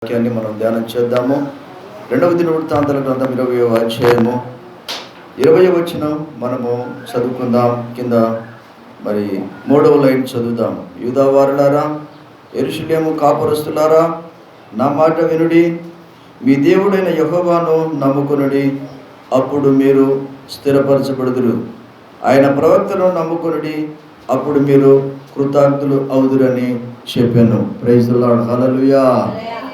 వాక్యాన్ని మనం ధ్యానం చేద్దాము. 2వ దినవృత్తాంతాల గ్రంథం 20వ అధ్యాయము 20వ వచనం మనము చదువుకుందాం. కింద మరి 3వ లైన్ చదువుదాం. యూదావారులారా, యెరూషలేము కాపురస్తులారా, నా మాట వినుడి, మీ దేవుడైన యెహోవాను నమ్ముకొనుడి, అప్పుడు మీరు స్థిరపరచబడుదురు. ఆయన ప్రవక్తను నమ్ముకొనుడి, అప్పుడు మీరు కృతజ్ఞులు అవుదురని చెప్పాను. Praise the Lord. హల్లెలూయా.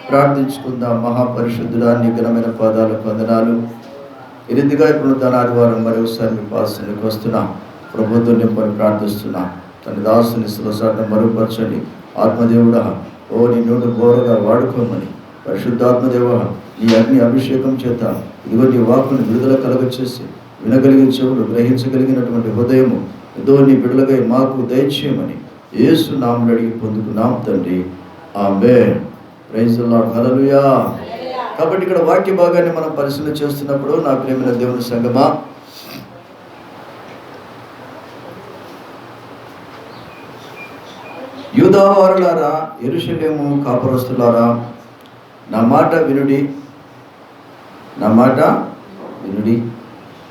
ప్రార్థించుకుందాం. మహాపరిశుద్ధుడా, నీ ఘనమైన పాదాలకు వందనాలు. ఈ రీతిగా ఇప్పుడు తన ఆదివారం మరొకసారి మీ పాసనకు వస్తున్నా. ప్రభుత్వం నింపని ప్రార్థిస్తున్నా. తన దాసుని సులసాటం మరుగుపరచండి. ఆత్మదేవుడా, నీ నోటు బోరగా వాడుకోమని, పరిశుద్ధాత్మదేవ నీ అగ్ని అభిషేకం చేత ఇదిగో నీ వాక్కుని విడుదల కలగచేసి వినగలిగిన చెవులు, గ్రహించగలిగినటువంటి హృదయము ఏదో నీ బిడ్డలకై మాకు దయచేయమని యేసు నామములో అడిగి పొందుకున్నాం తండ్రి. Amen. Praise the Lord. Hallelujah. కాబట్టి ఇక్కడ వాక్య భాగాన్ని మనం పరిశీలన చేస్తున్నప్పుడు, నా ప్రియమైన దేవుని సంగమా, యూదావారులారా, యెరూషలేము కాపురస్తులారా, నా మాట వినుడి, నా మాట వినుడి,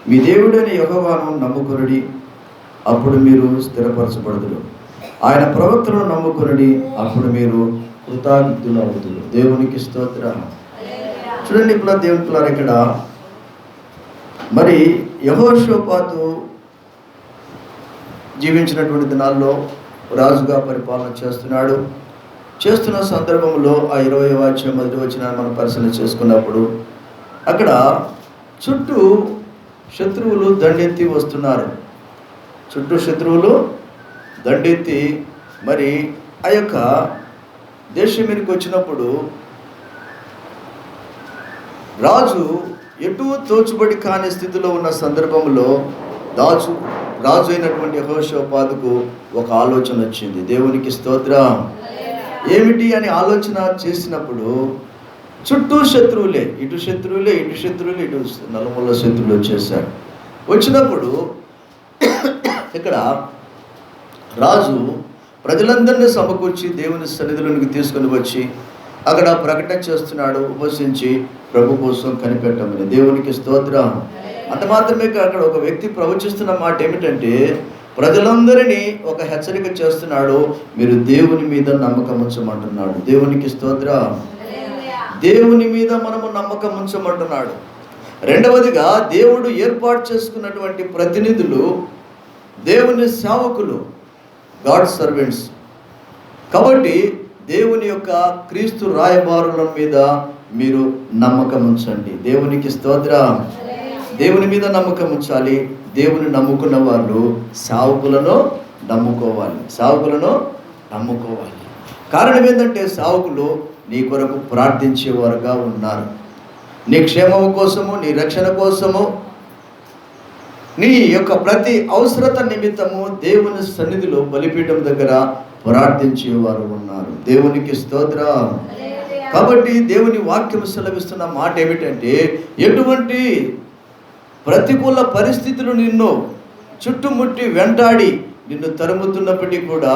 మీ దేవుడైన యెహోవాను నమ్ముకొనుడి, అప్పుడు మీరు స్థిరపరచబడుదురు. ఆయన ప్రవక్తలను నమ్ముకొనుడి, అప్పుడు మీరు కృతజ్ఞులు అవుతురు. దేవునికి స్తోత్రం. చూడండి, ఇప్పుడు దేవుని పిల్లలు, ఇక్కడ మరి యెహోషాపాతు జీవించినటువంటి దినాల్లో రాజుగా పరిపాలన చేస్తున్న సందర్భంలో ఆ 20వ అధ్యాయం 1వ వచనాన్ని మనం పరిశీలన చేసుకున్నప్పుడు, అక్కడ చుట్టూ శత్రువులు దండెత్తి వస్తున్నారు. చుట్టూ శత్రువులు దండెత్తి మరి ఆ యొక్క దేశం మీదకి వచ్చినప్పుడు రాజు ఎటు తోచుబడి కాని స్థితిలో ఉన్న సందర్భంలో రాజు అయినటువంటి యెహోషాపాతుకు ఒక ఆలోచన వచ్చింది. దేవునికి స్తోత్రం. ఏమిటి అని ఆలోచన చేసినప్పుడు, చుట్టూ శత్రువులే, ఇటు శత్రువులే, ఇటు శత్రువులే, ఇటు నలుమూల శత్రువులు వచ్చేసారు. వచ్చినప్పుడు ఇక్కడ రాజు ప్రజలందరినీ సమకూర్చి దేవుని సన్నిధిలోనికి తీసుకొని వచ్చి అక్కడ ప్రకటన చేస్తున్నాడు, ఉపవసించి ప్రభు కోసం కనిపెట్టమని. దేవునికి స్తోత్రం. అంత మాత్రమే అక్కడ ఒక వ్యక్తి ప్రవచిస్తున్న మాట ఏమిటంటే, ప్రజలందరినీ ఒక హెచ్చరిక చేస్తున్నాడు, మీరు దేవుని మీద నమ్మకం ఉంచమంటున్నాడు. దేవునికి స్తోత్రం. దేవుని మీద మనము నమ్మకం ఉంచమంటున్నాడు. రెండవదిగా, దేవుడు ఏర్పాటు చేసుకున్నటువంటి ప్రతినిధులు, దేవుని సేవకులు, గాడ్ సర్వెంట్స్. కాబట్టి దేవుని యొక్క క్రీస్తు రాయబారుల మీద మీరు నమ్మకం ఉంచండి. దేవునికి స్తోత్రం. దేవుని మీద నమ్మకం ఉంచాలి. దేవుని నమ్ముకున్న వాళ్ళు సేవకులను నమ్ముకోవాలి. కారణం ఏంటంటే, సేవకులు నీ కొరకు ప్రార్థించేవారుగా ఉన్నారు. నీ క్షేమము కోసము, నీ రక్షణ కోసము, నీ యొక్క ప్రతి అవసరత నిమిత్తము దేవుని సన్నిధిలో బలిపీఠం దగ్గర ప్రార్థించేవారు ఉన్నారు. దేవునికి స్తోత్రం. కాబట్టి దేవుని వాక్యం సెలవిస్తున్న మాట ఏమిటంటే, ఎటువంటి ప్రతికూల పరిస్థితులు నిన్ను చుట్టుముట్టి వెంటాడి నిన్ను తరుముతున్నప్పటికీ కూడా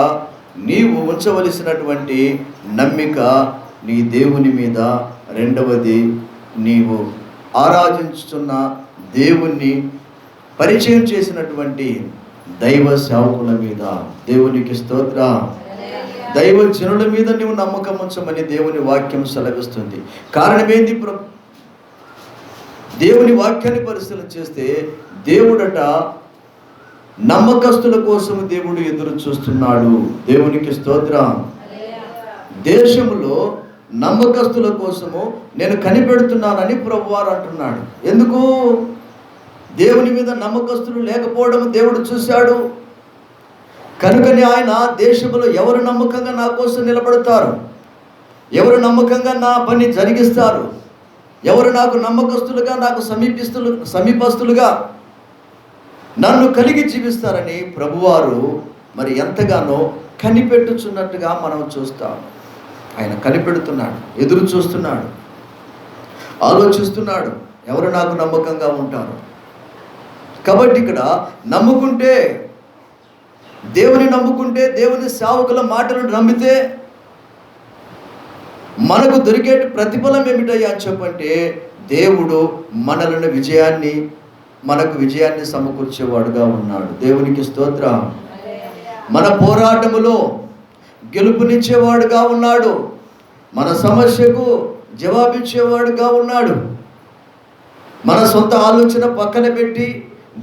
నీవు ఉంచవలసినటువంటి నమ్మిక నీ దేవుని మీద, రెండవది నీవు ఆరాధించుతున్న దేవుణ్ణి పరిచయం చేసినటువంటి దైవ సేవకుల మీద. దేవునికి స్తోత్రం. దైవ జనుల మీద నీవు నమ్మకం ఉంచమని దేవుని వాక్యం సెలవిస్తుంది. కారణం ఏంది? దేవుని వాక్యాన్ని పరిశీలన చేస్తే, దేవుడట నమ్మకస్తుల కోసం దేవుడు ఎదురు చూస్తున్నాడు. దేవునికి స్తోత్రం. దేశంలో నమ్మకస్తుల కోసము నేను కనిపెడుతున్నానని ప్రభువారు అంటున్నాడు. ఎందుకు? దేవుని మీద నమ్మకస్తులు లేకపోవడం దేవుడు చూశాడు. కనుకనే ఆయన దేశంలో ఎవరు నమ్మకంగా నా కోసం నిలబడతారు, ఎవరు నమ్మకంగా నా పని జరిగిస్తారు, ఎవరు నాకు నమ్మకస్తులుగా, నాకు సమీపస్తులుగా నన్ను కలిగి జీవిస్తారని ప్రభువారు మరి ఎంతగానో కనిపెట్టుచున్నట్టుగా మనం చూస్తాం. ఆయన కనిపెడుతున్నాడు, ఎదురు చూస్తున్నాడు, ఆలోచిస్తున్నాడు, ఎవరు నాకు నమ్మకంగా ఉంటారు. కాబట్టి ఇక్కడ నమ్ముకుంటే, దేవుని నమ్ముకుంటే, దేవుని సేవకుల మాటలను నమ్మితే మనకు దొరికే ప్రతిఫలం ఏమిటయ్యా అని చెప్పంటే, దేవుడు మనకు విజయాన్ని సమకూర్చేవాడుగా ఉన్నాడు. దేవునికి స్తోత్రం. మన పోరాటములో గెలుపునిచ్చేవాడుగా ఉన్నాడు. మన సమస్యకు జవాబిచ్చేవాడుగా ఉన్నాడు. మన సొంత ఆలోచన పక్కన పెట్టి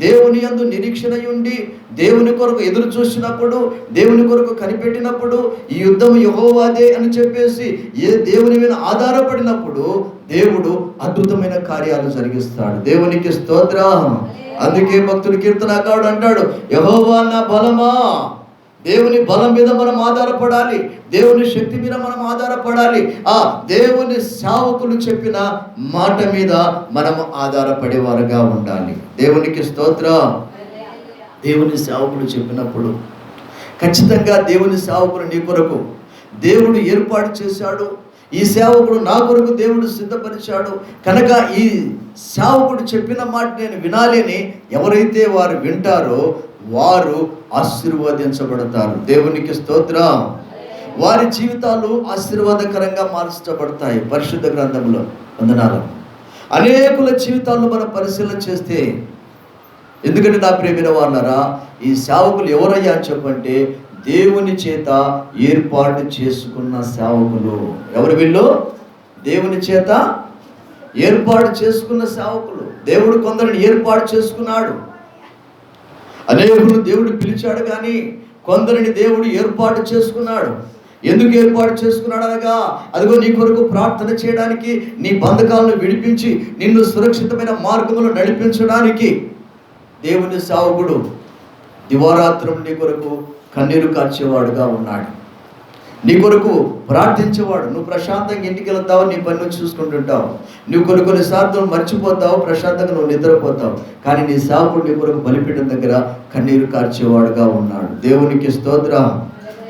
దేవుని యందు నిరీక్షణ ఉండి దేవుని కొరకు ఎదురు చూసినప్పుడు, దేవుని కొరకు కనిపెట్టినప్పుడు, ఈ యుద్ధం యెహోవాదే అని చెప్పేసి దేవుని మీద ఆధారపడినప్పుడు దేవుడు అద్భుతమైన కార్యాలు జరిగిస్తాడు. దేవునికి స్తోత్రం. అందుకే భక్తుడు కీర్తనకారుడు అంటాడు, యెహోవా నా బలమా. దేవుని బలం మీద మనం ఆధారపడాలి. దేవుని శక్తి మీద మనం ఆధారపడాలి. ఆ దేవుని సేవకులు చెప్పిన మాట మీద మనము ఆధారపడేవారుగా ఉండాలి. దేవునికి స్తోత్రం. దేవుని సేవకులు చెప్పినప్పుడు ఖచ్చితంగా దేవుని సేవకులు నీ కొరకు దేవుడు ఏర్పాటు చేశాడు. ఈ సేవకుడు నా కొరకు దేవుడు సిద్ధపరిచాడు కనుక ఈ సేవకుడు చెప్పిన మాట నేను వినాలి అని ఎవరైతే వారు వింటారో వారు ఆశీర్వదించబడతారు. దేవునికి స్తోత్రం. వారి జీవితాలు ఆశీర్వాదకరంగా మార్చబడతాయి. పరిశుద్ధ గ్రంథంలో వందనాలు అనేకుల జీవితాలను మనం పరిశీలన చేస్తే, ఎందుకంటే నా ప్రియమైన వాళ్ళరా, ఈ సేవకులు ఎవరయ్యా అని చెప్పంటే దేవుని చేత ఏర్పాటు చేసుకున్న సేవకులు. ఎవరు వీళ్ళు? దేవుని చేత ఏర్పాటు చేసుకున్న సేవకులు. దేవుడు కొందరిని ఏర్పాటు చేసుకున్నాడు. అనేకులను దేవుడు పిలిచాడు, కానీ కొందరిని దేవుడు ఏర్పాటు చేసుకున్నాడు. ఎందుకు ఏర్పాటు చేసుకున్నాడు అనగా, అదిగో నీ కొరకు ప్రార్థన చేయడానికి, నీ బంధకాలను విడిపించి నిన్ను సురక్షితమైన మార్గంలో నడిపించడానికి. దేవుని సేవకుడు దివారాత్రం నీ కొరకు కన్నీరు కార్చేవాడుగా ఉన్నాడు. నీ కొరకు ప్రార్థించేవాడు. నువ్వు ప్రశాంతంగా ఇంటికి వెళ్తావు, నీ పని నుంచి చూసుకుంటుంటావు. నువ్వు కొన్నిసార్లు మర్చిపోతావు, ప్రశాంతంగా నువ్వు నిద్రపోతావు. కానీ నీ సేవకుడు నీ కొరకు బలిపీఠం దగ్గర కన్నీరు కార్చేవాడుగా ఉన్నాడు. దేవునికి స్తోత్రం.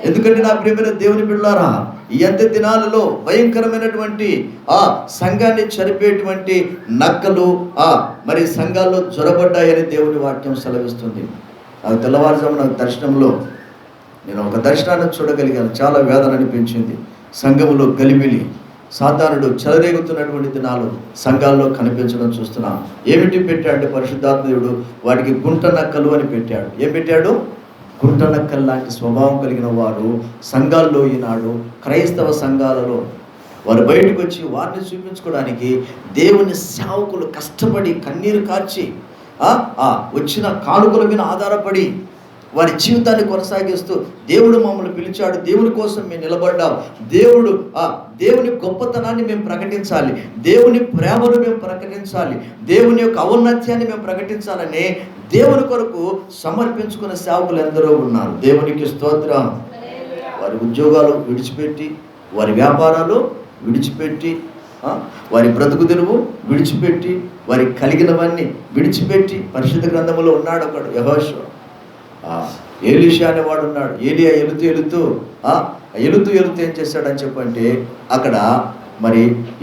ఎందుకంటే నా ప్రియమైన దేవుని బిడ్డలారా, ఈ అంత్య దినాలలో భయంకరమైనటువంటి ఆ సంఘాన్ని చనిపోయేటువంటి నక్కలు మరి సంఘాల్లో జ్వరబడ్డాయని దేవుని వాక్యం సెలవిస్తుంది. అది తెల్లవారుజామున దర్శనంలో నేను ఒక దర్శనాన్ని చూడగలిగాను. చాలా వేదన అనిపించింది. సంఘములో గలిబిలి, సాతానుడు చెలరేగుతున్నటువంటి దినాలు సంఘాల్లో కనిపించడం చూస్తున్నాం. ఏమిటి పెట్టాడు పరిశుద్ధాత్మదేవుడు? వాటికి గుంట నక్కలు అని పెట్టాడు. ఏం పెట్టాడు? గుంట నక్కలు లాంటి స్వభావం కలిగిన వారు సంఘాల్లో ఈనాడు క్రైస్తవ సంఘాలలో వారు బయటకు వచ్చి వారిని చూపించుకోవడానికి దేవుని సేవకులు కష్టపడి కన్నీరు కార్చి వచ్చిన కానుకల మీద ఆధారపడి వారి జీవితాన్ని కొనసాగిస్తూ, దేవుడు మమ్మల్ని పిలిచాడు, దేవుని కోసం మేము నిలబడ్డాం, దేవుని గొప్పతనాన్ని మేము ప్రకటించాలి, దేవుని ప్రేమను మేము ప్రకటించాలి, దేవుని యొక్క ఔన్నత్యాన్ని మేము ప్రకటించాలని దేవుని కొరకు సమర్పించుకున్న సేవకులు ఎందరో ఉన్నారు. దేవునికి స్తోత్రం. వారి ఉద్యోగాలు విడిచిపెట్టి, వారి వ్యాపారాలు విడిచిపెట్టి, వారి బ్రతుకు తెరువు విడిచిపెట్టి, వారికి కలిగినవన్నీ విడిచిపెట్టి, పరిశుద్ధ గ్రంథంలో ఉన్నాడు ఒకడు యెహోషువ, ఏలీషా అనేవాడు ఉన్నాడు. ఏలియా ఎలుతూ ఏం చేశాడని చెప్పంటే, అక్కడ మరి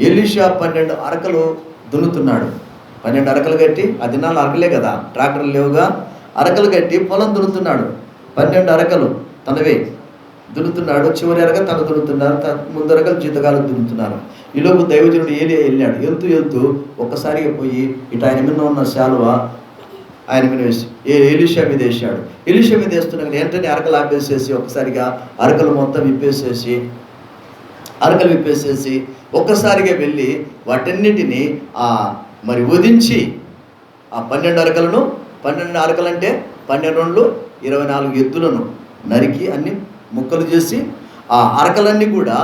ఎలీషా 12 అరకలు దున్నుతున్నాడు. 12 అరకలు కట్టి, ఆ దినాలు అరకలే కదా, ట్రాక్టర్లు లేవుగా, అరకలు కట్టి పొలం దున్నుతున్నాడు. 12 అరకలు తనవే దున్నుతున్నాడు. చివరి అరక తను దున్నుతున్నారు, ముందు అరకలు జీతగాలు దున్నుతున్నారు. ఈలోపు దైవజనుడు ఏలియా వెళ్ళాడు. వెళ్తూ ఒక్కసారిగా పోయి ఇటు ఆయన మీద ఉన్న శాలువ ఆయన మీద వేసి ఎలీషా మీద వేసాడు. ఎలీషా మీద వేస్తున్నాక వెంటనే అరకలు ఆపేసేసి ఒక్కసారిగా అరకలు మొత్తం విప్పేసేసి ఒక్కసారిగా వెళ్ళి వాటన్నిటినీ మరి వధించి ఆ 12 అరకలను, 12 అరకలంటే 12 24 ఎద్దులను నరికి అన్ని ముక్కలు చేసి ఆ అరకలన్నీ కూడా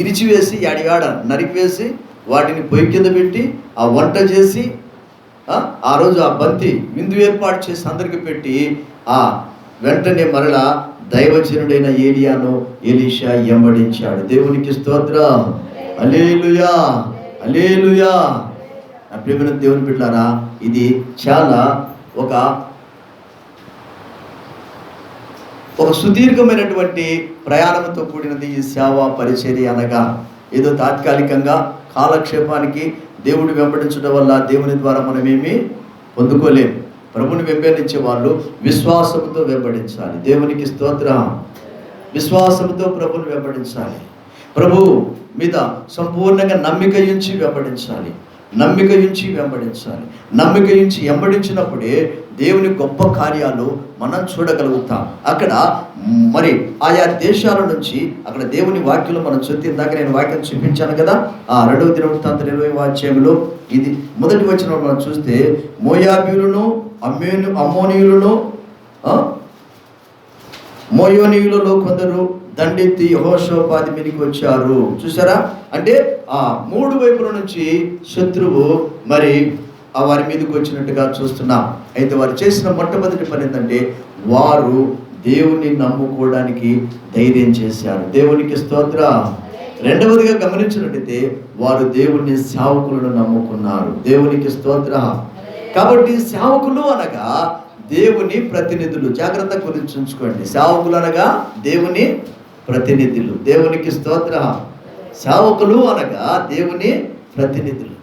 ఇరిచివేసి యాడిగాడ నరికివేసి వాటిని పొయ్యి కింద పెట్టి ఆ వంట చేసి ఆ రోజు ఆ బంతి విందు ఏర్పాటు చేసి అందరికి పెట్టి వెంటనే మరలా దైవజనుడైన ఏలియాను ఎలీషా వెంబడించాడు. దేవునికి స్తోత్రం. హల్లెలూయా, హల్లెలూయా. నా ప్రియమైన దేవుని బిడ్డలారా, ఇది చాలా ఒక సుదీర్ఘమైనటువంటి ప్రయాణంతో కూడినది ఈ సేవా పరిచర్య అనగా. ఏదో తాత్కాలికంగా కాలక్షేపానికి దేవుని వెంబడించడం వల్ల దేవుని ద్వారా మనం ఏమీ పొందుకోలేము. ప్రభుని వెంబడించే వాళ్ళు విశ్వాసంతో వెంబడించాలి. దేవునికి స్తోత్రం. విశ్వాసంతో ప్రభుని వెంబడించాలి. ప్రభు మీద సంపూర్ణంగా నమ్మిక ఉంచి వెంబడించాలి. నమ్మిక ఉంచి వెంబడించాలి. నమ్మిక ఉంచి వెంబడించినప్పుడే దేవుని గొప్ప కార్యాలు మనం చూడగలుగుతాం. అక్కడ మరి ఆయా దేశాల నుంచి అక్కడ దేవుని వాక్యంలో మనం ఇందాక నేను వాక్యం చూపించాను కదా, 2వ దినవృత్తాంతం 20వ అధ్యాయంలో ఇది మొదటి వచనం మనం చూస్తే, మోయాబీయులను అమ్మోనీయులను మోయోనీయులలో కొందరు దండెత్తి యెహోషాపాతు మీదకి వచ్చారు. చూసారా? అంటే ఆ 3 వైపుల నుంచి శత్రువు మరి వారి మీదకి వచ్చినట్టుగా చూస్తున్నాం. అయితే వారు చేసిన మొట్టమొదటి పని ఏంటంటే, వారు దేవుని నమ్ముకోవడానికి ధైర్యం చేశారు. దేవునికి స్తోత్రం. రెండవదిగా గమనించినట్టయితే వారు దేవుని సేవకులను నమ్ముకున్నారు. దేవునికి స్తోత్రం. కాబట్టి సేవకులు అనగా దేవుని ప్రతినిధులు. జాగ్రత్త గురించి ఉంచుకోండి. సేవకులు అనగా దేవుని ప్రతినిధులు. దేవునికి స్తోత్రం. సేవకులు అనగా దేవుని ప్రతినిధులు.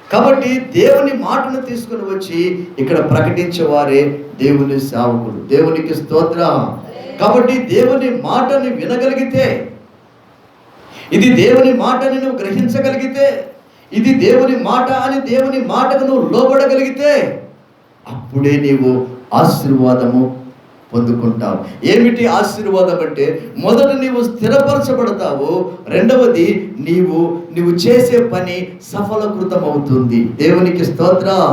కాబట్టి దేవుని మాటను తీసుకుని వచ్చి ఇక్కడ ప్రకటించేవారే దేవుని సేవకులు. దేవునికి స్తోత్రం. కాబట్టి దేవుని మాటని వినగలిగితే, ఇది దేవుని మాటని నువ్వు గ్రహించగలిగితే, ఇది దేవుని మాట అని దేవుని మాటకు నువ్వు లోబడగలిగితే, అప్పుడే నీవు ఆశీర్వాదము పొందుకుంటావు. ఏమిటి ఆశీర్వాదం అంటే, మొదట నీవు స్థిరపరచబడతావు, రెండవది నీవు చేసే పని సఫలకృతం అవుతుంది. దేవునికి స్తోత్రం.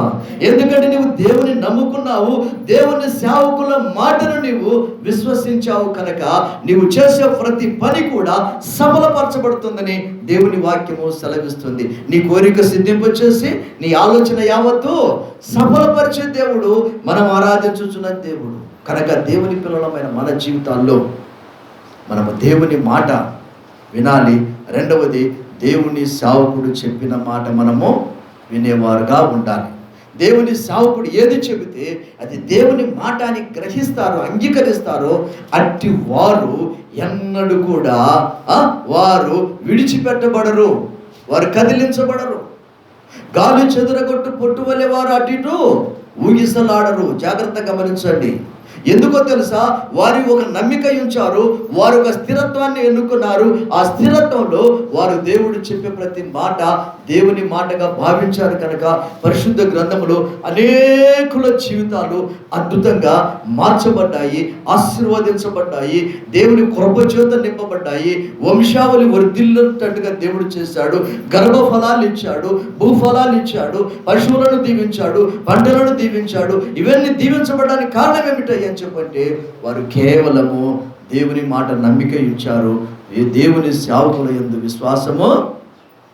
ఎందుకంటే నీవు దేవుని నమ్ముకున్నావు, దేవుని సేవకుల మాటను నీవు విశ్వసించావు కనుక నీవు చేసే ప్రతి పని కూడా సఫలపరచబడుతుందని దేవుని వాక్యము సెలవిస్తుంది. నీ కోరిక సిద్ధింపచేసి నీ ఆలోచన యావత్తు సఫలపరిచే దేవుడు మనం ఆరాధించుచున్న దేవుడు కనుక దేవుని పిల్లలమైన మన జీవితాల్లో మనము దేవుని మాట వినాలి. రెండవది, దేవుని సేవకుడు చెప్పిన మాట మనము వినేవారుగా ఉండాలి. దేవుని సేవకుడు ఏది చెబితే అది దేవుని మాట అని గ్రహిస్తారో, అంగీకరిస్తారో అట్టి వారు ఎన్నడూ కూడా వారు విడిచిపెట్టబడరు, వారు కదిలించబడరు. గాలి చెదరగొట్టు పొట్టు వలె వారు అటు ఇటు ఊగిసలాడరు. జాగ్రత్త గమనించండి. ఎందుకో తెలుసా? వారి ఒక నమ్మిక ఉంచారు, వారు ఒక స్థిరత్వాన్ని ఎన్నుకున్నారు. ఆ స్థిరత్వంలో వారు దేవుడు చెప్పే ప్రతి మాట దేవుని మాటగా భావించారు కనుక పరిశుద్ధ గ్రంథములో అనేకుల జీవితాలు అద్భుతంగా మార్చబడ్డాయి, ఆశీర్వదించబడ్డాయి, దేవుని కృప చేత నింపబడ్డాయి. వంశావళి వర్ధిల్లేటట్టుగా దేవుడు చేశాడు. గర్భఫలాలు ఇచ్చాడు, భూఫలాలు ఇచ్చాడు, పశువులను దీవించాడు, పంటలను దీవించాడు. ఇవన్నీ దీవించబడడానికి కారణం ఏమిటయ్యా చెప్పంటే, వారు కేవలము దేవుని మాట నమ్మిక ఇచ్చారు. దేవుని సేవకుల యందు విశ్వాసము,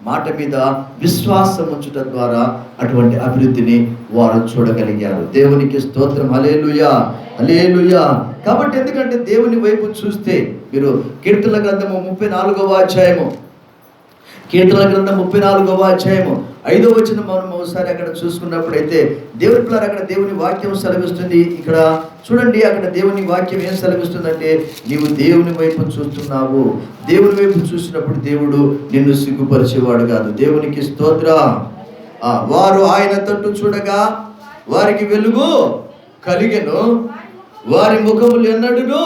మాట మీద విశ్వాసం ఉంచుట ద్వారా అటువంటి అభివృద్ధిని వారు చూడగలిగారు. దేవునికి స్తోత్రం. హల్లెలూయా, హల్లెలూయా. కాబట్టి ఎందుకంటే దేవుని వైపు చూస్తే మీరు కీర్తనల గ్రంథము 34వ అధ్యాయము, కీర్తనల గ్రంథం 34వ అధ్యాయము 5వ వచనం మనం ఒకసారి అక్కడ చూసుకున్నప్పుడైతే దేవుని పిల్లలు అక్కడ దేవుని వాక్యం సెలవిస్తుంది. ఇక్కడ చూడండి, అక్కడ దేవుని వాక్యం ఏం సెలవిస్తుందంటే, నీవు దేవుని వైపు చూస్తున్నావు. దేవుని వైపు చూసినప్పుడు దేవుడు నిన్ను సిగ్గుపరిచేవాడు కాదు. దేవునికి స్తోత్రం. వారు ఆయన తట్టు చూడగా వారికి వెలుగు కలిగెను, వారి ముఖములు ఎన్నడూను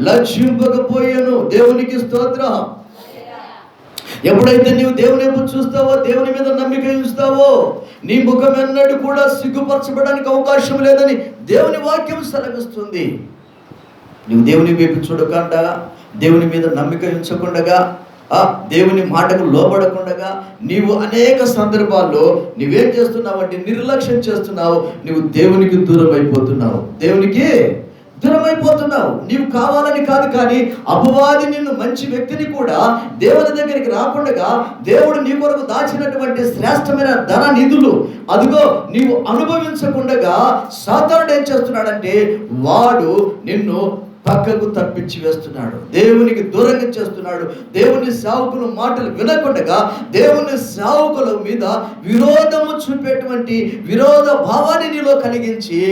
లజ్జింపకపోయాను. దేవునికి స్తోత్రం. ఎప్పుడైతే నీవు దేవుని వైపు చూస్తావో, దేవుని మీద నమ్మిక ఉంచుతావో, నీ ముఖం ఎన్నడూ కూడా సిగ్గుపరచబడానికి అవకాశం లేదని దేవుని వాక్యం సెలవిస్తుంది. నువ్వు దేవుని వైపు చూడకుండా, దేవుని మీద నమ్మిక ఉంచకుండగా, దేవుని మాటకు లోబడకుండగా నీవు అనేక సందర్భాల్లో నువ్వేం చేస్తున్నావు అంటే నిర్లక్ష్యం చేస్తున్నావు. నువ్వు దేవునికి దూరం అయిపోతున్నావు, దేవునికి దూరం అయిపోతున్నావు. నీవు కావాలని కాదు, కానీ అపవాది నిన్ను మంచి వ్యక్తిని కూడా దేవుని దగ్గరికి రాకుండా దేవుడు నీ కొరకు దాచినటువంటి శ్రేష్టమైన ధన నిధులు అదిగో నీవు అనుభవించకుండా సాతానుడు ఏం చేస్తున్నాడంటే, వాడు నిన్ను పక్కకు తప్పించి వేస్తున్నాడు, దేవునికి దూరంగా చేస్తున్నాడు. దేవుని సేవకుల మాటలు వినకుండా దేవుని సేవకుల మీద విరోధము చూపేటువంటి విరోధ భావాన్ని నీలో కలిగించి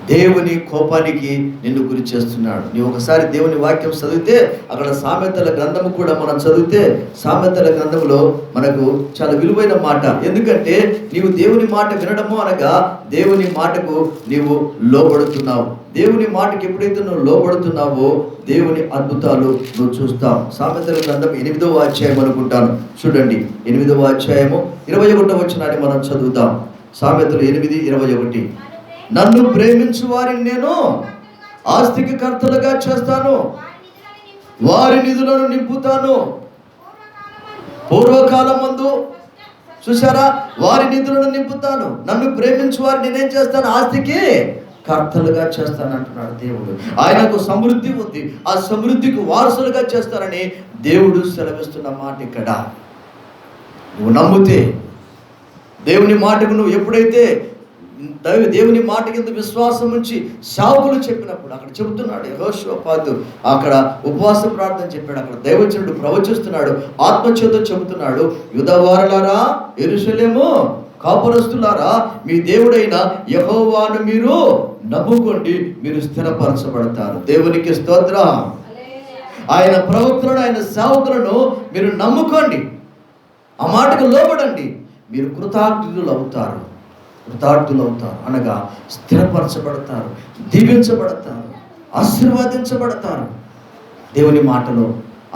దేవుని కోపానికి నిన్ను గురి చేస్తున్నాడు. నీవు ఒకసారి దేవుని వాక్యం చదివితే, అక్కడ సామెతల గ్రంథము కూడా మనం చదివితే, సామెతల గ్రంథంలో మనకు చాలా విలువైన మాట. ఎందుకంటే నీవు దేవుని మాట వినడము అనగా దేవుని మాటకు నీవు లోబడుతున్నావు. దేవుని మాటకి ఎప్పుడైతే నువ్వు లోబడుతున్నావో దేవుని అద్భుతాలు నువ్వు చూస్తావు. సామెతల గ్రంథం 8వ అధ్యాయం అనుకుంటాను, చూడండి. 8వ అధ్యాయము 21వ వచనాన్ని మనం చదువుతాం. సామెతలు 8:21. నన్ను ప్రేమించు వారిని నేను ఆస్తికి కర్తలుగా చేస్తాను, వారి నిధులను నింపుతాను. పూర్వకాలమందు చూసారా, వారి నిధులను నింపుతాను. నన్ను ప్రేమించు వారిని నేనేం చేస్తాను? ఆస్తికి కర్తలుగా చేస్తాను అంటున్నాడు దేవుడు. ఆయనకు సమృద్ధి ఉంది, ఆ సమృద్ధికి వారసులుగా చేస్తారని దేవుడు సెలవిస్తున్న మాట ఇక్కడ. నువ్వు నమ్మితే, దేవుని మాటకు నువ్వు ఎప్పుడైతే దేవుని మాట కింద విశ్వాసం ఉంచి సేవకులు చెప్పినప్పుడు, అక్కడ చెబుతున్నాడు యెహోషాపాతు అక్కడ ఉపవాస ప్రార్థన చెప్పాడు. అక్కడ దైవజనుడు ప్రవచిస్తున్నాడు, ఆత్మచేత చెబుతున్నాడు, యూదావారలారా, యెరూషలేము కాపురస్తులారా, మీ దేవుడైన యెహోవాను మీరు నమ్ముకోండి, మీరు స్థిరపరచబడతారు. దేవునికి స్తోత్రం. ఆయన ప్రవక్తలను, ఆయన సేవకులను మీరు నమ్ముకోండి, ఆ మాటకు లోబడండి, మీరు కృతార్థులు అవుతారు అనగా స్థిరపరచబడతారు, దీవించబడతారు, ఆశీర్వాదించబడతారు. దేవుని మాటలో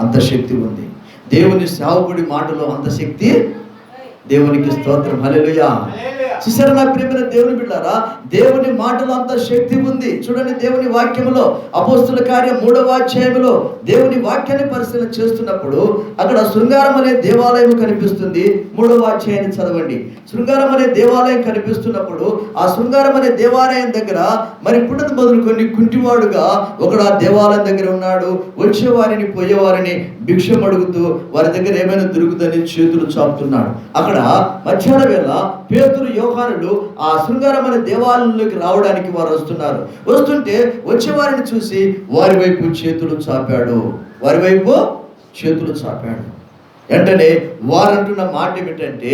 అంత శక్తి ఉంది, దేవుని సేవకుడి మాటలో అంత శక్తి. దేవునికి స్తోత్రం. హల్లెలూయా. చూసారా నా ప్రియమైన దేవుని బిడ్డలారా, దేవుని మాటలో అంత శక్తి ఉంది. చూడండి, దేవుని వాక్యములో అపోస్తుల కార్యం 3వ అధ్యాయంలో దేవుని వాక్యాన్ని పరిశీలన చేస్తున్నప్పుడు అక్కడ శృంగారం అనే దేవాలయం కనిపిస్తుంది. 3వ అధ్యాయాన్ని చదవండి. శృంగారం అనే దేవాలయం కనిపిస్తున్నప్పుడు ఆ శృంగారం అనే దేవాలయం దగ్గర మరి పుట్టదు మొదలుకొని కుంటివాడుగా ఒకడు ఆ దేవాలయం దగ్గర ఉన్నాడు. వచ్చేవారిని పోయేవారిని భిక్షం అడుగుతూ వారి దగ్గర ఏమైనా దొరుకుతుందని చేతులు చాపుతున్నాడు. అక్కడ మధ్యాహ్న వేళ పేతురు, యోహానులు ఆ శృంగారం అనే దేవాలయంలోకి రావడానికి వారు వస్తుంటే వచ్చేవారిని చూసి వారి వైపు చేతులు చాపాడు. వెంటనే వారంటున్న మాట ఏమిటంటే,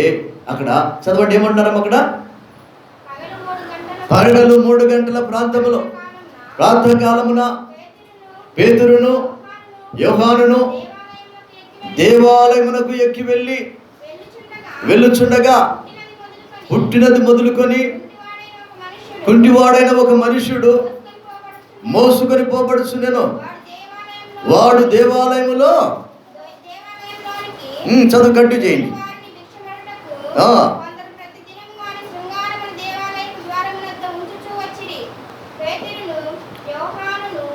అక్కడ చదవండి, ఏమంటున్నారు అక్కడ? పగలు 3 గంటల ప్రాంతములో ప్రాతకాలమున పేతురును యోహానును దేవాలయమునకు ఎక్కి వెళ్ళుచుండగా పుట్టినది మొదలుకొని కుంటివాడైన ఒక మనుష్యుడు మోసుకొని పోబడుచుండెను. వాడు దేవాలయములో చదువు కట్టు చేయండి.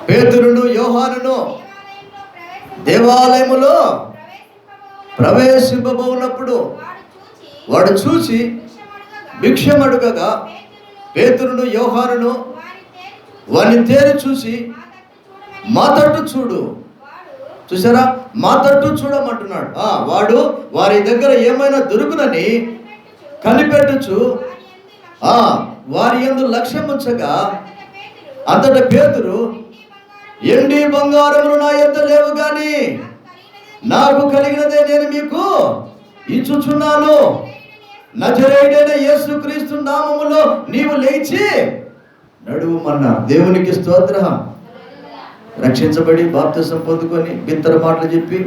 పేతురును యోహానును దేవాలయములో ప్రవేశింపబోనప్పుడు వాడు చూసి భిక్షమడుగగా పేతురును యోహానును వాడిని తేరి చూసి మా తట్టు చూడు. చూసారా, మా తట్టు చూడమంటున్నాడు. వాడు వారి దగ్గర ఏమైనా దొరుకునని కనిపెట్టచ్చు వారి యందు లక్ష్యం ఉంచగా అంతటా పేతురు, ఎండి బంగారములు నా యొద్ద లేవు గాని నాకు కలిగినదే నేను మీకు ఇచ్చుచున్నాను. నజరేయుడైన యేసుక్రీస్తు నామములో నీవు లేచి నడువుమన్నా. దేవునికి స్తోత్రం. రక్షించబడి బాప్తిసం పొందుకొని బిత్తర మాటలు చెప్పి,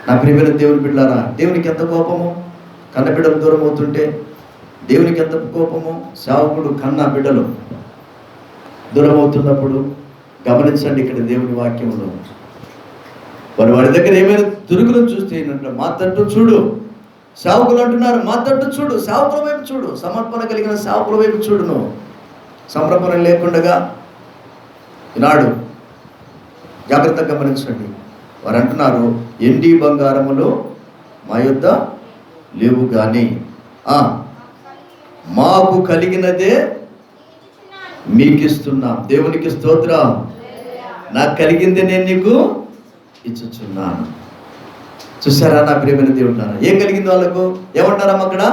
నా ప్రియమైన దేవుని బిడ్డలారా, దేవునికి ఎంత కోపము కన్న బిడ్డలు దూరం అవుతుంటే, దేవునికి ఎంత కోపము సేవకుడు కన్న బిడ్డలు దూరం అవుతున్నప్పుడు. గమనించండి, ఇక్కడ దేవుని వాక్యంలో వారి దగ్గర ఏమైనా దొరుకులను చూస్తే ఏంటంటే, మా తట్టు చూడు. సేవకులు అంటున్నారు, మా తట్టు చూడు, సేవకుల వైపు చూడు, సమర్పణ కలిగిన సేవకుల వైపు చూడు. నువ్వు సమర్పణ లేకుండా ఈనాడు జాగ్రత్తగా గమనించండి. వారు అంటున్నారు, ఎండి బంగారములు మా యొద్ద లేవు కానీ మాకు కలిగినదే మీకు ఇస్తున్నా. దేవునికి స్తోత్రం. నాకు కలిగింది నేను నీకు ఇచ్చుచున్నాను. చూసారా నా ప్రియమైన దేవుడు, ఏం కలిగింది వాళ్ళకు? ఏమంటారమ్మ అక్కడ?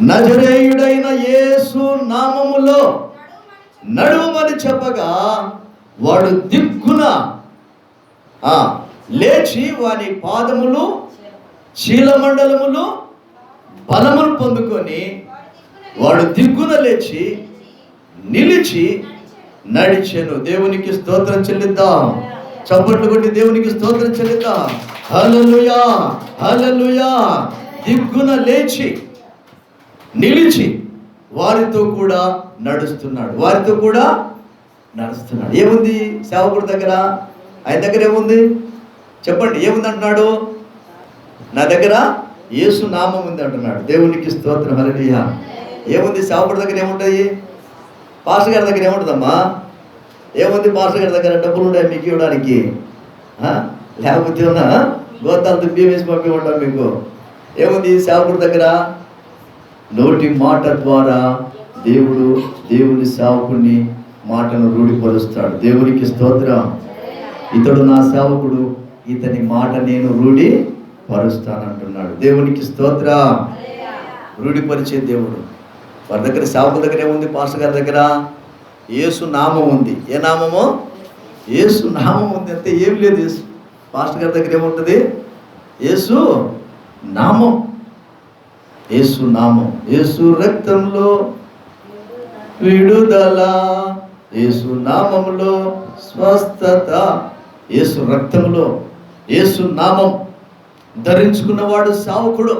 నజరేయుడైన యేసు నామములో నడుమని చెప్పగా వాడు దిక్కున లేచి వాని పాదములు శీలమండలములు బలమును పొందుకొని వాడు దిక్కున లేచి నిలిచి నడిచెను. దేవునికి స్తోత్రం చెల్లిద్దాం. చప్పట్లు కొట్టి దేవునికి స్తోత్రం చెల్లిద్దాం. హల్లెలూయా, హల్లెలూయా. దిగ్గున లేచి నిలిచి వారితో కూడా నడుస్తున్నాడు. వారితో కూడా నడుస్తున్నాడు. ఏముంది సేవకుడి దగ్గర? ఆయన దగ్గర ఏముంది చెప్పండి? ఏముంది అంటున్నాడు? నా దగ్గర యేసు నామం ఉంది అంటున్నాడు. దేవునికి స్తోత్రం, హల్లెలూయా. ఏముంది సేవకుడి దగ్గర? ఏముంటాయి? పాస్టర్ గారి దగ్గర ఏముంటుందమ్మా? ఏముంది పాస్టర్ గారి దగ్గర? డబ్బులు ఉన్నాయి మీకు ఇవ్వడానికి? లేకపోతే ఏమన్నా గోతాలతో బియ్యం వేసి పంపి ఉంటాం మీకు. ఏముంది సేవకుడి దగ్గర? నోటి మాట ద్వారా దేవుని సేవకుడిని మాటను రూఢిపరుస్తాడు. దేవునికి స్తోత్రం. ఇతడు నా సేవకుడు, ఇతని మాట నేను రూఢి పరుస్తానంటున్నాడు. దేవునికి స్తోత్రం. రూఢిపరిచే దేవుడు. వారి దగ్గర సేవకుల దగ్గర ఏముంది? పాస్టర్ గారి దగ్గర యేసు నామం ఉంది. ఏ నామము? యేసు నామం ఉంది. అంతే, ఏం లేదు. యేసు పాస్టర్ గారి దగ్గర ఏముంటుంది? యేసు నామం. యేసు నామం. యేసు రక్తంలో విడుదల, యేసు నామములో స్వస్థత. యేసు రక్తంలో, యేసు నామం ధరించుకున్నవాడు సేవకుడు.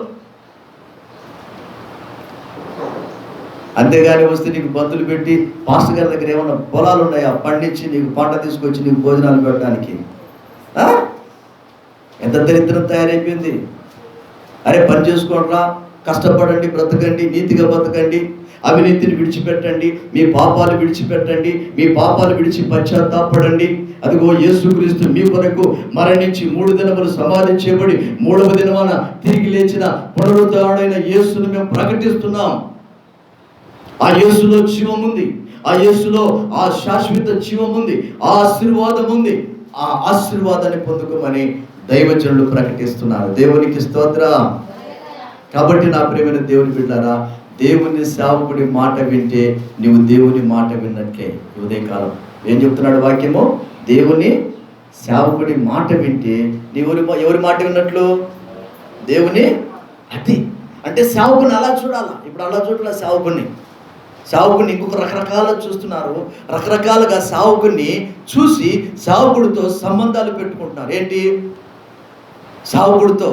అంతేగాని వస్తే నీకు బంధువులు పెట్టి పాస్టర్ గారి దగ్గర ఏమన్నా పొలాలు ఉన్నాయా పండించి నీకు పంట తీసుకొచ్చి నీకు భోజనాలు పెట్టడానికి? ఎంత దరిద్రం తయారైపోయింది. అరే పని చేసుకోండిరా, కష్టపడండి, బ్రతకండి, నీతిగా బ్రతకండి, అవినీతిని విడిచిపెట్టండి, మీ పాపాలు విడిచిపెట్టండి, మీ పాపాలు విడిచి పశ్చాత్తాపడండి. అదిగో యేసుక్రీస్తు మీ కొరకు మరణించి 3 దినములు సమాధి చేయబడి 3వ దినమున తిరిగి లేచిన పునరుద్ధరణైన యేసును మేము ప్రకటిస్తున్నాం. ఆ యేసులో జీవం ఉంది. ఆ యేసులో ఆ శాశ్వత జీవం ఉంది. ఆ ఆశీర్వాదం ఉంది. ఆ ఆశీర్వాదాన్ని పొందుకోమని దైవజనులు ప్రకటిస్తున్నారు. దేవునికి స్తోత్రం. కాబట్టి నా ప్రియమైన దేవుని బిడ్డలారా, దేవుని సేవకుడి మాట వింటే నీవు దేవుని మాట విన్నట్లే. ఉదయకాలం ఏం చెప్తున్నాడు వాక్యము? దేవుని సేవకుడి మాట వింటే నీవు ఎవరి మాట విన్నట్లు? దేవుని. అది అంటే సేవకుని అలా చూడాలా. ఇప్పుడు అలా చూడాల సేవకుని ఇంకొక రకరకాల చూస్తున్నారు. రకరకాలుగా సేవకుని చూసి సేవకుడితో సంబంధాలు పెట్టుకుంటున్నారు. ఏంటి? సేవకుడితో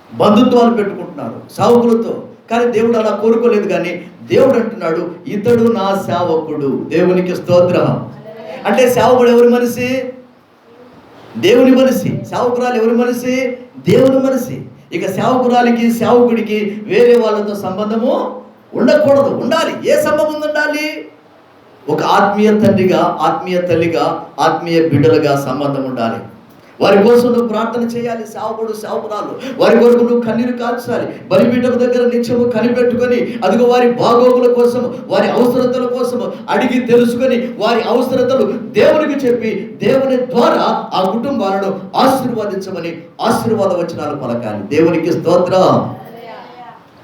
బంధుత్వాలు పెట్టుకుంటున్నారు సేవకులతో. కానీ దేవుడు అలా కోరుకోలేదు. కానీ దేవుడు అంటున్నాడు, ఇతడు నా సేవకుడు. దేవునికి స్తోత్రం. అంటే సేవకుడు ఎవరి మనిషి? దేవుని మనిషి. సేవకురాలు ఎవరి మనిషి? దేవుని మనిషి. ఇక సేవకురాలికి సేవకుడికి వేరే వాళ్ళతో సంబంధము ఉండకూడదు. ఉండాలి. ఏ సంబంధం ఉండాలి? ఒక ఆత్మీయ తండ్రిగా, ఆత్మీయ తల్లిగా, ఆత్మీయ బిడ్డలుగా సంబంధం ఉండాలి. వారి కోసం నువ్వు ప్రార్థన చేయాలి. సేవకుడు సేవకురాలు వారి కొరకు నువ్వు కన్నీరు కాల్చాలి. బలిపీఠం దగ్గర నిత్యము కనిపెట్టుకొని అదిగో వారి బాగోగుల కోసం, వారి అవసరతల కోసం అడిగి తెలుసుకొని వారి అవసరతలు దేవునికి చెప్పి దేవుని ద్వారా ఆ కుటుంబాలను ఆశీర్వదించమని ఆశీర్వాద వచనాలు పలకాలి. దేవునికి స్తోత్రం.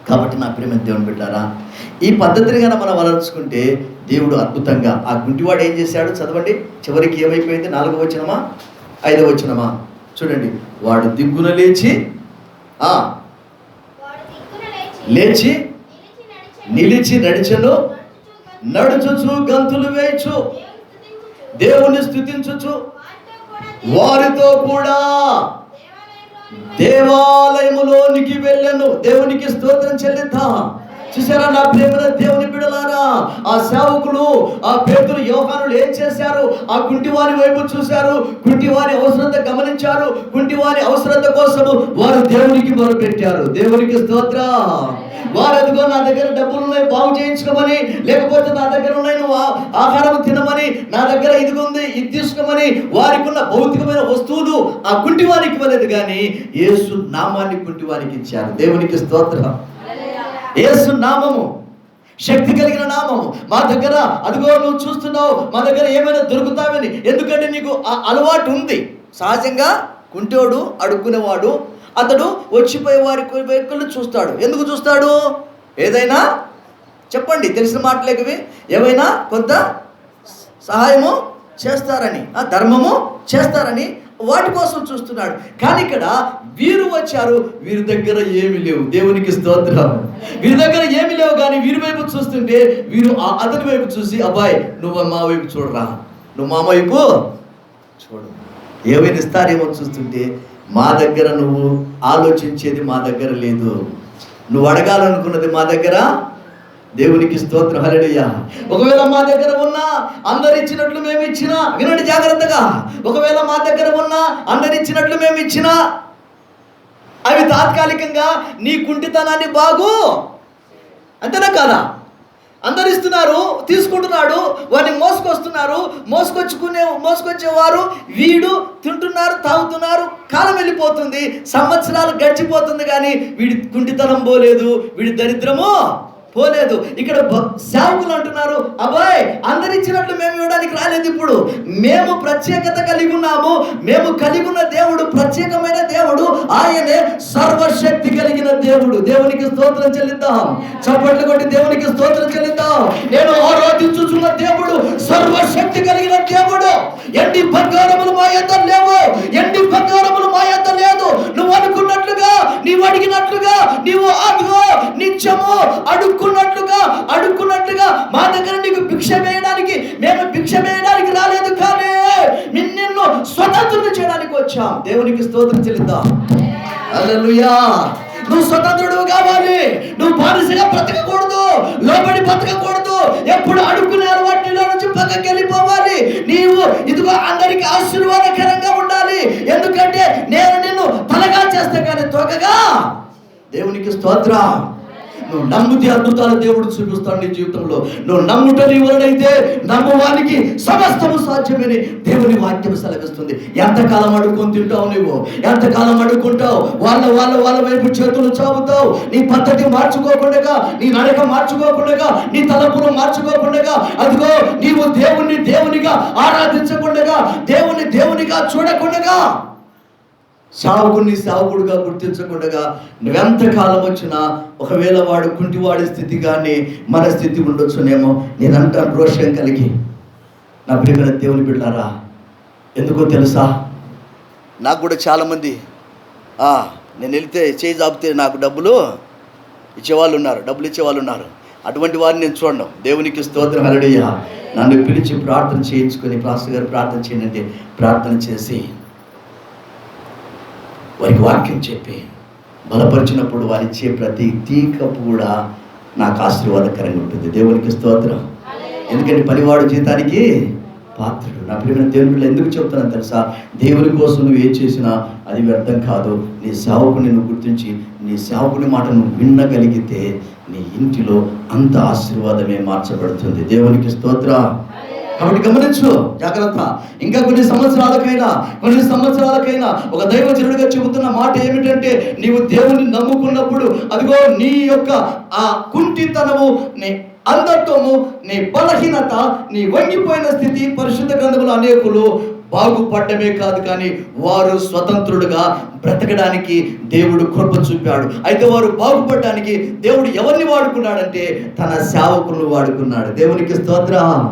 కాబట్టి నా ప్రియమైన దేవుని బిడ్డారా, ఈ పద్ధతిని కనుక మనం అలర్చుకుంటే దేవుడు అద్భుతంగా. ఆ గుంటివాడు ఏం చేశాడు? చదవండి. చివరికి ఏమైపోయింది? 4వ వచనమా 5వ వచనమా? చూడండి. వాడు దిగ్గున లేచి నిలిచి నడిచెను, నడుచుచు గంతులు వేయచ్చు, దేవుని స్తుతించుచు వారితో కూడా దేవాలయములోనికి వెళ్ళను. దేవునికి స్తోత్రం చెల్లిద్దాం. చూసారా నా ప్రేమల దేవుని బిడ్డలారా, ఆ సేవకులు, ఆ పేతురు, యోహానులు ఏం చేశారు? ఆ కుంటివారి వైపు చూశారు. కుంటివారి అవసరత గమనించారు. కుంటివారి అవసరత కోసము వారు దేవునికి మొరపెట్టారు. దేవునికి స్తోత్రం. వారు అదిగో నా దగ్గర డబ్బులు ఉన్నాయి బాగు చేయించుకోమని, లేకపోతే నా దగ్గర ఉన్నాయి నువ్వు ఆహారం తినమని, నా దగ్గర ఇదిగుంది ఇది తీసుకోమని వారికి ఉన్న భౌతికమైన వస్తువులు ఆ కుంటివారికి ఇవ్వలేదు. కానీ యేసు నామాన్ని కుంటివారికి ఇచ్చారు. దేవునికి స్తోత్రం. యేసు నామము శక్తి కలిగిన నామము. మా దగ్గర అదిగో నువ్వు చూస్తున్నావు, మా దగ్గర ఏమైనా దొరుకుతావని. ఎందుకంటే నీకు ఆ అలవాటు ఉంది. సహజంగా కుంటోడు, అడుక్కునేవాడు, అతడు వచ్చిపోయే వారి వైపులు చూస్తాడు. ఎందుకు చూస్తాడు? ఏదైనా చెప్పండి, తెలిసిన మాటలేకవి ఏమైనా కొంత సహాయము చేస్తారని, ధర్మము చేస్తారని వాటి కోసం చూస్తున్నాడు. కానీ ఇక్కడ వీరు వచ్చారు, వీరి దగ్గర ఏమి లేవు. దేవునికి స్తోత్రం. వీరి దగ్గర ఏమి లేవు, కానీ వీరి వైపు చూస్తుంటే వీరు అతని వైపు చూసి, అబ్బాయి నువ్వు మా వైపు చూడరా, నువ్వు మా వైపు చూడు, ఏమైనా ఇస్తారేమో చూస్తుంటే మా దగ్గర నువ్వు ఆలోచించేది మా దగ్గర లేదు, నువ్వు అడగాలనుకున్నది మా దగ్గర. దేవునికి స్తోత్రం. హల్లెలూయా. ఒకవేళ మా దగ్గర ఉన్నా అందరు ఇచ్చినట్లు మేము ఇచ్చినా, వినండి జాగ్రత్తగా, ఒకవేళ మా దగ్గర ఉన్నా అందరు ఇచ్చినట్లు మేము ఇచ్చినా అవి తాత్కాలికంగా నీ కుంటితనాన్ని బాగు, అంతేనా కాదా? అందరు ఇస్తున్నారు, తీసుకుంటున్నాడు, వారిని మోసుకొచ్చేవారు వీడు తింటున్నారు, తాగుతున్నారు, కాలం వెళ్ళిపోతుంది, సంవత్సరాలు గడిచిపోతుంది, కానీ వీడి కుంటితనం పోలేదు, వీడి దరిద్రము పోలేదు. ఇక్కడ సేవకులు అంటున్నారు, అబ్బాయి అందరిచ్చినట్లు మేము ఇవ్వడానికి రాలేదు, ఇప్పుడు మేము ప్రత్యేకత కలిగి ఉన్నాము, మేము కలిగి ఉన్న దేవుడు ప్రత్యేకమైన దేవుడు, ఆయనే సర్వశక్తి కలిగిన దేవుడు. దేవునికి స్తోత్రం చెల్లిద్దాం. చప్పట్లు కొట్టి దేవునికి స్తోత్రం చెల్లిద్దాం. నేను ఆరాధించుచున్న దేవుడు సర్వశక్తి కలిగిన దేవుడు. ఎండి బంగారములు మా యొద్ద లేవు, ఎండి బంగారములు మా యొద్ద లేదు. నువ్వు అనుకున్నట్లుగా, నీవు అడిగినట్లుగా, నీవు అదిగో నిత్యము అడుక్కున్నట్లుగా మా దగ్గర నీకు భిక్ష వేయడానికి, మేము భిక్ష వేయడానికి రాలేదు, కానీ నిన్ను స్వతంత్రుడు చేయడానికి వచ్చాం. దేవునికి స్తోత్రం చెల్లిద్దాం. హల్లెలూయా. నువ్వు స్వతంత్రుడు కావాలి, నువ్వు బానిసగా బ్రతకకూడదు, లోబడి బ్రతకకూడదు, ఎప్పుడు అడుక్కునే వాటిలో నుంచి పక్కకి వెళ్ళిపోవాలి. నీవు ఇదిగో అందరికి ఆశీర్వాదకరంగా ఉండాలి, ఎందుకంటే నేను నిన్ను తలగా చేస్తే కానీ తోకగా. దేవునికి స్తోత్రం. నువ్వు నమ్మితే అద్భుతాలు దేవుడు చూపిస్తాడు నీ జీవితంలో. నువ్వు నమ్ముట నీ వలనైతే నమ్మువానికి సమస్తము సాధ్యమని దేవుని వాక్యం సెలవిస్తుంది. ఎంతకాలం అడుక్కొని తింటావు, నువ్వు ఎంతకాలం అడుక్కుంటావు, వాళ్ళ వైపు చేతులు చాపుతావు, నీ పద్ధతి మార్చుకోకుండా, నీ నడక మార్చుకోకుండా, నీ తలపులు మార్చుకోకుండా, అదిగో నీవు దేవునిగా ఆరాధించకుండా, దేవునిగా చూడకుండా, సావుకుడుగా గుర్తించకుండా నువ్వెంతకాలం వచ్చినా ఒకవేళ వాడు కుంటివాడి స్థితి కానీ మన స్థితి ఉండొచ్చునేమో. నేనంటాను రోషం కలిగి, నా ప్రియమైన దేవుని బిడ్డలారా, ఎందుకో తెలుసా, నాకు కూడా చాలామంది నేను వెళ్తే చేయి జాపితే నాకు డబ్బులు ఇచ్చేవాళ్ళు ఉన్నారు. అటువంటి వారిని నేను చూడను. దేవునికి స్తోత్రం. హల్లెలూయా. నన్ను పిలిచి ప్రార్థన చేయించుకొని, పాస్టర్ గారు ప్రార్థన చేయండి, ప్రార్థన చేసి వారికి వాక్యం చెప్పి బలపరిచినప్పుడు వారు ఇచ్చే ప్రతి తీకపు కూడా నాకు ఆశీర్వాదకరంగా ఉంటుంది. దేవునికి స్తోత్రం. ఎందుకంటే పనివాడు జీతానికి పాత్రుడు. నా ప్రియమైన దేవుని బిడ్డలు ఎందుకు చెప్తున్నాను తెలుసా, దేవుని కోసం నువ్వు ఏం చేసినా అది వ్యర్థం కాదు. నీ సేవకుని నువ్వు గుర్తించి నీ సేవకుని మాట నువ్వు వినగలిగితే నీ ఇంటిలో అంత ఆశీర్వాదమే మార్చబడుతుంది. దేవునికి స్తోత్రం. కాబట్టి గమనించు, జాగ్రత్త. ఇంకా కొన్ని సంవత్సరాలకైనా ఒక దైవజనుడిగా చెబుతున్న మాట ఏమిటంటే, నీవు దేవుని నమ్ముకున్నప్పుడు అదిగో నీ యొక్క ఆ కుంటితనము, నీ అంధత్వము, నీ బలహీనత, నీ వంగిపోయిన స్థితి పరిశుద్ధ గ్రంథములు అనేకులు బాగుపడ్డమే కాదు, కానీ వారు స్వతంత్రుడుగా బ్రతకడానికి దేవుడు కృప చూపాడు. అయితే వారు బాగుపడడానికి దేవుడు ఎవరిని వాడుకున్నాడంటే తన సేవకులను వాడుకున్నాడు. దేవునికి స్తోత్రం.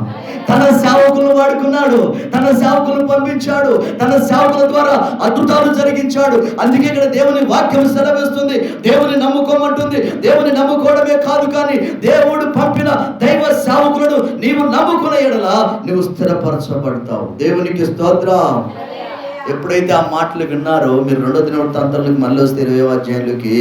తన సేవకులను వాడుకున్నాడు, తన సేవకులను పంపించాడు, తన సేవకుల ద్వారా అద్భుతాలు జరిగించాడు. అందుకే ఇక్కడ దేవుని వాక్యం సెలవిస్తుంది, దేవుని నమ్ముకోమంటుంది. దేవుని నమ్ముకోవడమే కాదు, కానీ దేవుడు పంపిన దైవ సేవకులను నీవు నమ్ముకున్న ఎడల నువ్వు స్థిరపరచబడతావు. దేవునికి స్తోత్రం. ఎప్పుడైతే ఆ మాటలు విన్నారో, మీరు 2వ దినవృత్తాంతాలకు మళ్ళీ వస్తే 20వ అధ్యాయంలోకి,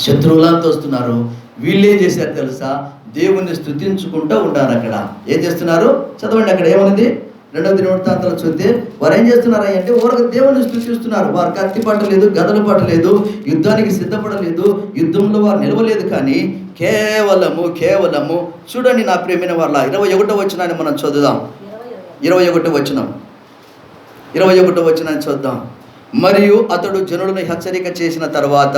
శత్రువులంతా వస్తున్నారు. వీళ్ళు ఏం చేశారు తెలుసా, దేవుణ్ణి స్తుతించుకుంటూ ఉండారు. అక్కడ ఏం చేస్తున్నారు చదవండి, అక్కడ ఏమన్నది 2వ దినవృత్తాంతాలు చూస్తే వారు ఏం చేస్తున్నారు అంటే ఊరికి దేవుణ్ణి స్తుతిస్తున్నారు. వారు కత్తి పట్టలేదు, గదలు పట్టలేదు, యుద్ధానికి సిద్ధపడలేదు, యుద్ధంలో వారు నిలవలేదు, కానీ కేవలము చూడండి నా ప్రియమైన వాళ్ళ 21వ వచనాన్ని మనం చదువుదాం. 21వ వచనాన్ని చూద్దాం. మరియు అతడు జనులను హెచ్చరిక చేసిన తర్వాత,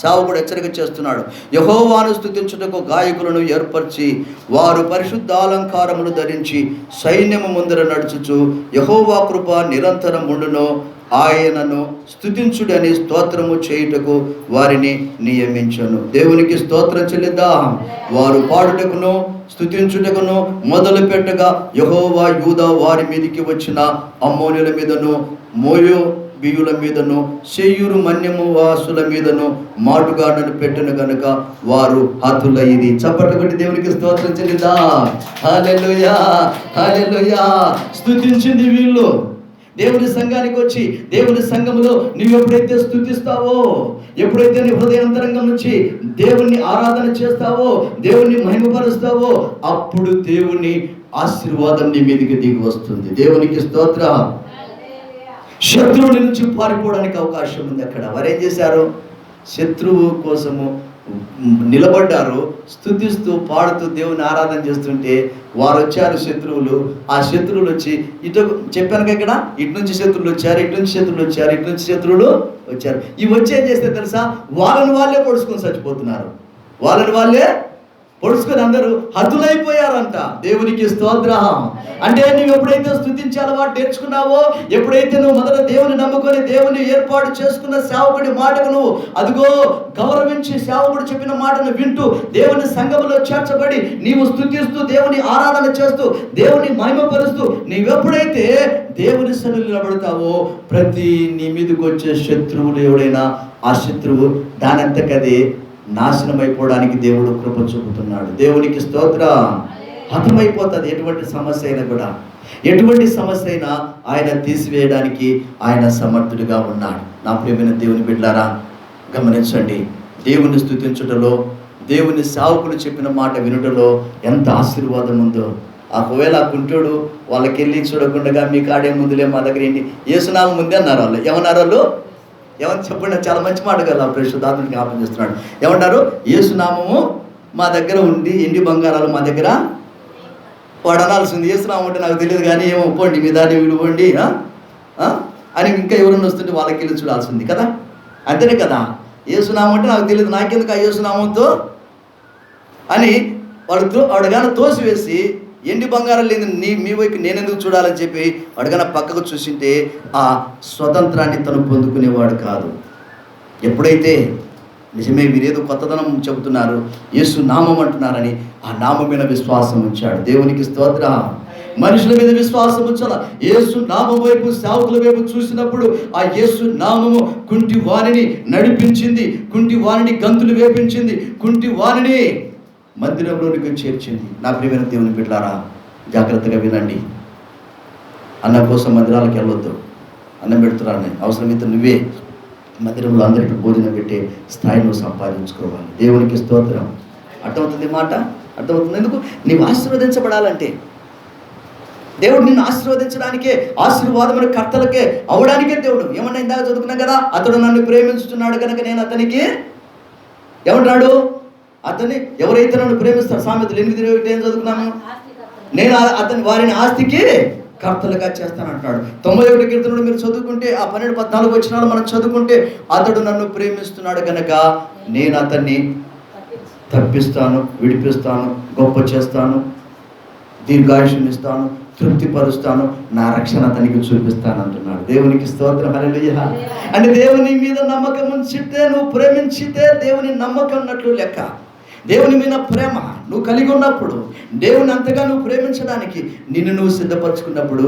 సేవకుడు హెచ్చరిక చేస్తున్నాడు, యెహోవాను స్తుతించుటకు గాయకులను ఏర్పరిచి వారు పరిశుద్ధాలంకారములు ధరించి సైన్యము ముందర నడుచుచు యెహోవా కృప నిరంతరం ఉండును, ఆయనను స్తుతించుడని స్తోత్రము చేయుటకు వారిని నియమించను. దేవునికి స్తోత్రం చెల్లిద్దాం. వారు పాడుటకును స్తుతించుటకును మొదలు పెట్టగా యెహోవా యూదా వారి మీదికి వచ్చిన అమ్మోనుల మీదను మోయాబీయుల మీదను శేయూరు మన్యము వాసుల మీదను మాటుగాడను పెట్టెను గనుక వారు హతులైరి. చప్పట్లు కొట్టి దేవునికి స్తోత్రం చెల్లిద్దాం. హల్లెలూయా, హల్లెలూయా. స్తుతించింది వీళ్ళు. దేవుని సంఘానికి వచ్చి దేవుని సంఘములో నువ్వు ఎప్పుడైతే స్తుతిస్తావో, ఎప్పుడైతే నీ హృదయాంతరంగం నుంచి దేవుణ్ణి ఆరాధన చేస్తావో, దేవుణ్ణి మహిమపరుస్తావో, అప్పుడు దేవుని ఆశీర్వాదం నీ మీదకి దిగి వస్తుంది. దేవునికి స్తోత్రం. శత్రువుల నుంచి పారిపోవడానికి అవకాశం ఉంది. అక్కడ వారు ఏం చేశారు? శత్రువు కోసము నిలబడ్డారు. స్తుతిస్తూ పాడుతూ దేవుని ఆరాధన చేస్తుంటే వారు వచ్చారు శత్రువులు. ఆ శత్రువులు వచ్చి ఇటు చెప్పాను ఇక్కడ, ఇటు నుంచి శత్రువులు వచ్చారు, ఇటు నుంచి శత్రువులు వచ్చారు, ఇటు నుంచి శత్రువులు వచ్చారు. ఇవి వచ్చి ఏం చేస్తే తెలుసా? వాళ్ళని వాళ్ళే పొడుచుకొని చచ్చిపోతున్నారు. వాళ్ళని వాళ్ళే పొడుచుకొని అందరూ హతులైపోయారంట. దేవునికి స్తోత్రం. అంటే నువ్వు ఎప్పుడైతే స్తుతించే అలవాటు నేర్చుకున్నావో, ఎప్పుడైతే నువ్వు మొదట దేవుని నమ్ముకొని దేవుని ఏర్పాటు చేసుకున్న సేవకుడి మాటకు నువ్వు అదిగో గౌరవించి సేవకుడు చెప్పిన మాటను వింటూ దేవుని సంఘములో చేర్చబడి నీవు స్తుతిస్తూ దేవుని ఆరాధన చేస్తూ దేవుని మహిమపరుస్తూ నీవెప్పుడైతే దేవుని సన్నిధిలో నిలబడతావో, ప్రతి నీ మీదకి వచ్చే శత్రువులు ఎవడైనా ఆ శత్రువు దానంతకదే నాశనం అయిపోవడానికి దేవుడు కృప చూపుతున్నాడు. దేవునికి స్తోత్రం. హతమైపోతుంది. ఎటువంటి సమస్య అయినా కూడా, ఎటువంటి సమస్య అయినా ఆయన తీసివేయడానికి ఆయన సమర్థుడిగా ఉన్నాడు. నా ప్రియమైన దేవుని బిడ్డలారా, గమనించండి. దేవుని స్తుతించుటలో, దేవుని సేవకులు చెప్పిన మాట వినుటలో ఎంత ఆశీర్వాదం ఉందో. ఒకవేళ ఆ కుంటోడు వాళ్ళకి వెళ్ళి చూడకుండా మీ కాడే ముందులే మా దగ్గర ఏంటి యేసునామం ముందే అన్నారు. వాళ్ళు ఏమన్నారు? వాళ్ళు ఏమని చెప్పండి. చాలా మంచి మాట కదా, పరిశుద్ధాత్ముడు జ్ఞాపకం చేస్తున్నాడు. ఏమంటారు? యేసునామము మా దగ్గర ఉంది, ఎండి బంగారాలు మా దగ్గర. వాడు అనాల్సింది యేసునామం అంటే నాకు తెలియదు కానీ ఏమో పోండి మీ దాన్ని వీడు పోండి అని ఇంకా ఎవరన్నా వస్తుంటే వాళ్ళకి వెళ్ళి చూడాల్సింది కదా. అంతేనే కదా. యేసునామం అంటే నాకు తెలియదు, నాకెందుకు ఆ యేసునామంతో అని వాడు కానీ తోసివేసి ఎండి బంగారం లేదు మీ వైపు నేనెందుకు చూడాలని చెప్పి అడగన పక్కకు చూసింటే ఆ స్వతంత్రాన్ని తను పొందుకునేవాడు కాదు. ఎప్పుడైతే నిజమే వీరేదో కొత్తదనం చెబుతున్నారు, యేసు నామం అంటున్నారని ఆ నామం మీద విశ్వాసం ఉంచాడు. దేవునికి స్తోత్రం. మనుషుల మీద విశ్వాసం ఉంచాల. యేసు నామం వైపు సేవకుల వైపు చూసినప్పుడు ఆ యేసు నామము కుంటి వారిని నడిపించింది, కుంటి వారిని గంతులు వేపించింది, కుంటి వారిని మందిరంలోనికి చేర్చింది. నా ప్రియమైన దేవుని బిడ్డలారా, జాగ్రత్తగా వినండి. అన్నం కోసం మందిరాలకు వెళ్ళొద్దు. అన్నం పెడుతున్నారని అవసరమైతే నువ్వే మందిరంలో అందరికీ భోజనం పెట్టే స్థాయి నువ్వు సంపాదించుకోవాలి. దేవునికి స్తోత్రం. అర్థమవుతుంది మాట? అర్థమవుతుంది. ఎందుకు? నీవు ఆశీర్వదించబడాలంటే, దేవుడు నిన్ను ఆశీర్వదించడానికే, ఆశీర్వాదమైన కర్తలకే అవడానికే దేవుడు. ఏమన్నా ఇందాక చదువుకున్నాం కదా, అతడు నన్ను ప్రేమించుతున్నాడు కనుక నేను అతనికి ఏమంటాడు? అతన్ని ఎవరైతే నన్ను ప్రేమిస్తారు, సామెతలు 8:21 ఏం చదువుకున్నాము? నేను వారిని ఆస్తికి కర్తలుగా చేస్తానంటున్నాడు. 91 కీర్తనలు మీరు చదువుకుంటే ఆ 12-14 వచనాలు మనం చదువుకుంటే, అతడు నన్ను ప్రేమిస్తున్నాడు కనుక నేను అతన్ని తప్పిస్తాను, విడిపిస్తాను, గొప్ప చేస్తాను, దీర్ఘాయుష్నిస్తాను, తృప్తిపరుస్తాను, నా రక్షణ అతనికి చూపిస్తాను అంటున్నాడు. దేవునికి స్తోత్రం. హల్లెలూయా. అంటే దేవుని మీద నమ్మకం ఉంచితే, నువ్వు ప్రేమించితే దేవుని నమ్మకం ఉన్నట్లు లెక్క. దేవుని మీద ప్రేమ నువ్వు కలిగి ఉన్నప్పుడు, దేవుని అంతగా నువ్వు ప్రేమించడానికి నిన్ను నువ్వు సిద్ధపరచుకున్నప్పుడు